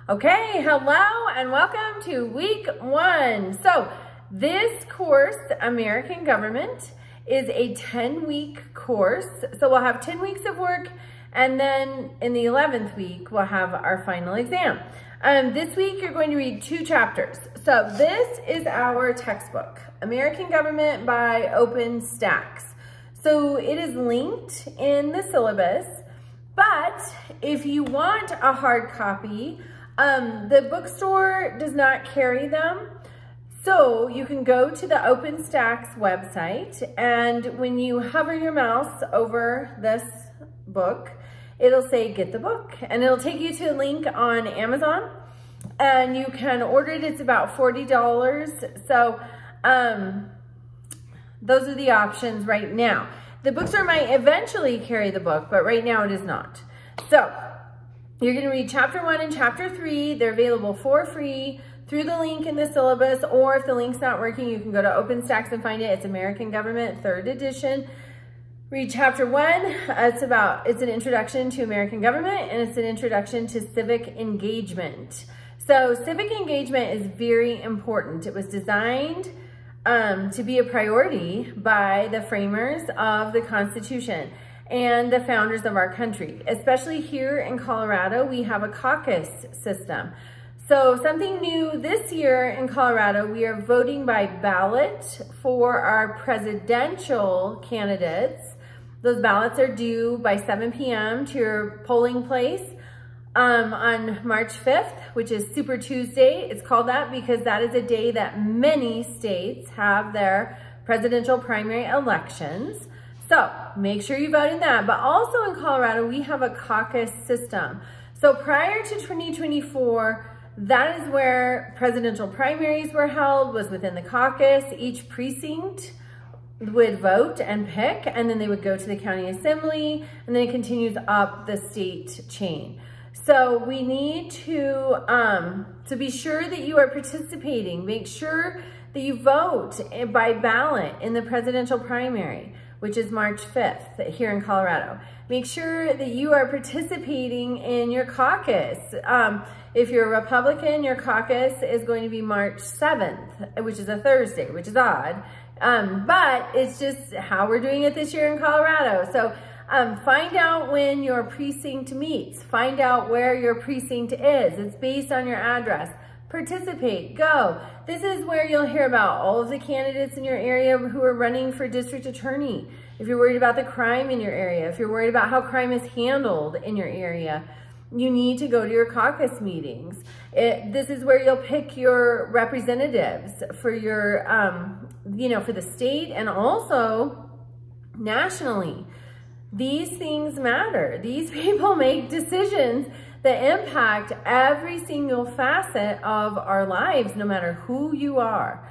Okay, hello and welcome to week 1. So this course, American Government, is a 10-week course. So we'll have 10 weeks of work, and then in the 11th week, we'll have our final exam. This week, you're going to read 2 chapters. So this is our textbook, American Government by OpenStax. So it is linked in the syllabus, but if you want a hard copy, the bookstore does not carry them. So you can go to the OpenStax website, and when you hover your mouse over this book, it'll say get the book, and it'll take you to a link on Amazon, and you can order it. It's about $40. So those are the options right now. The bookstore might eventually carry the book, but right now it is not. So you're going to read chapter 1 and chapter 3. They're available for free through the link in the syllabus, or if the link's not working, you can go to OpenStax and find it. It's American Government, 3rd edition. Read chapter 1. It's an introduction to American government, and it's an introduction to civic engagement. So civic engagement is very important. It was designed to be a priority by the framers of the Constitution and the founders of our country. Especially here in Colorado, we have a caucus system. So something new this year in Colorado, we are voting by ballot for our presidential candidates. Those ballots are due by 7 p.m. to your polling place on March 5th, which is Super Tuesday. It's called that because that is a day that many states have their presidential primary elections. So make sure you vote in that. But also in Colorado, we have a caucus system. So prior to 2024, that is where presidential primaries were held, was within the caucus. Each precinct would vote and pick, and then they would go to the county assembly, and then it continues up the state chain. So we need to be sure that you are participating. Make sure that you vote by ballot in the presidential primary, which is March 5th here in Colorado. Make sure that you are participating in your caucus. If you're a Republican, your caucus is going to be March 7th, which is a Thursday, which is odd. But it's just how we're doing it this year in Colorado. So find out when your precinct meets. Find out where your precinct is. It's based on your address. Participate, go. This is where you'll hear about all of the candidates in your area who are running for district attorney. If you're worried about the crime in your area, if you're worried about how crime is handled in your area, you need to go to your caucus meetings. This is where you'll pick your representatives for your, for the state and also nationally. These things matter. These people make decisions that impact every single facet of our lives, no matter who you are.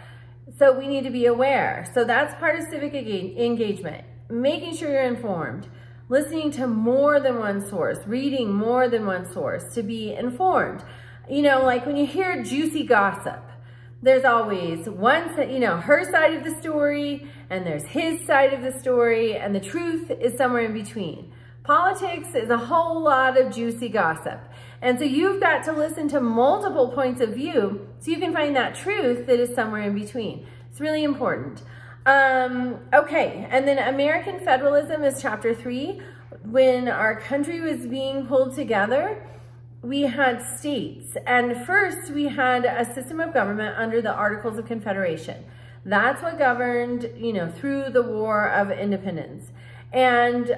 So we need to be aware. So that's part of civic engagement, making sure you're informed, listening to more than one source, reading more than one source to be informed. You know, like when you hear juicy gossip, there's always one, her side of the story, and there's his side of the story, and the truth is somewhere in between. Politics is a whole lot of juicy gossip. And so you've got to listen to multiple points of view so you can find that truth that is somewhere in between. It's really important. Okay, and then American Federalism is chapter 3. When our country was being pulled together, we had states. And first we had a system of government under the Articles of Confederation. That's what governed, through the War of Independence. And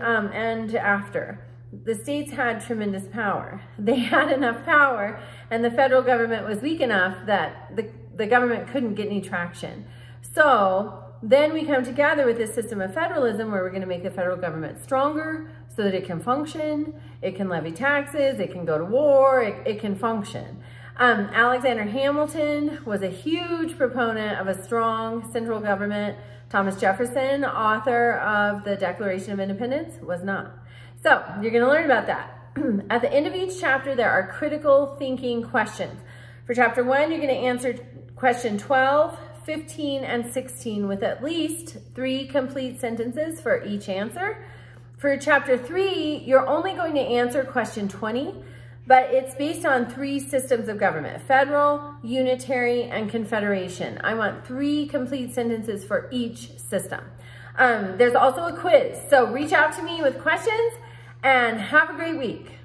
after. The states had tremendous power. They had enough power, and the federal government was weak enough that the government couldn't get any traction. So then we come together with this system of federalism where we're going to make the federal government stronger so that it can function, it can levy taxes, it can go to war, it can function. Alexander Hamilton was a huge proponent of a strong central government. Thomas Jefferson, author of the Declaration of Independence, was not. So you're going to learn about that. At the end of each chapter, there are critical thinking questions. For chapter 1, you're going to answer question 12, 15, and 16 with at least 3 complete sentences for each answer. For chapter 3, you're only going to answer question 20. but it's based on 3 systems of government: federal, unitary, and confederation. I want 3 complete sentences for each system. There's also a quiz, so reach out to me with questions and have a great week.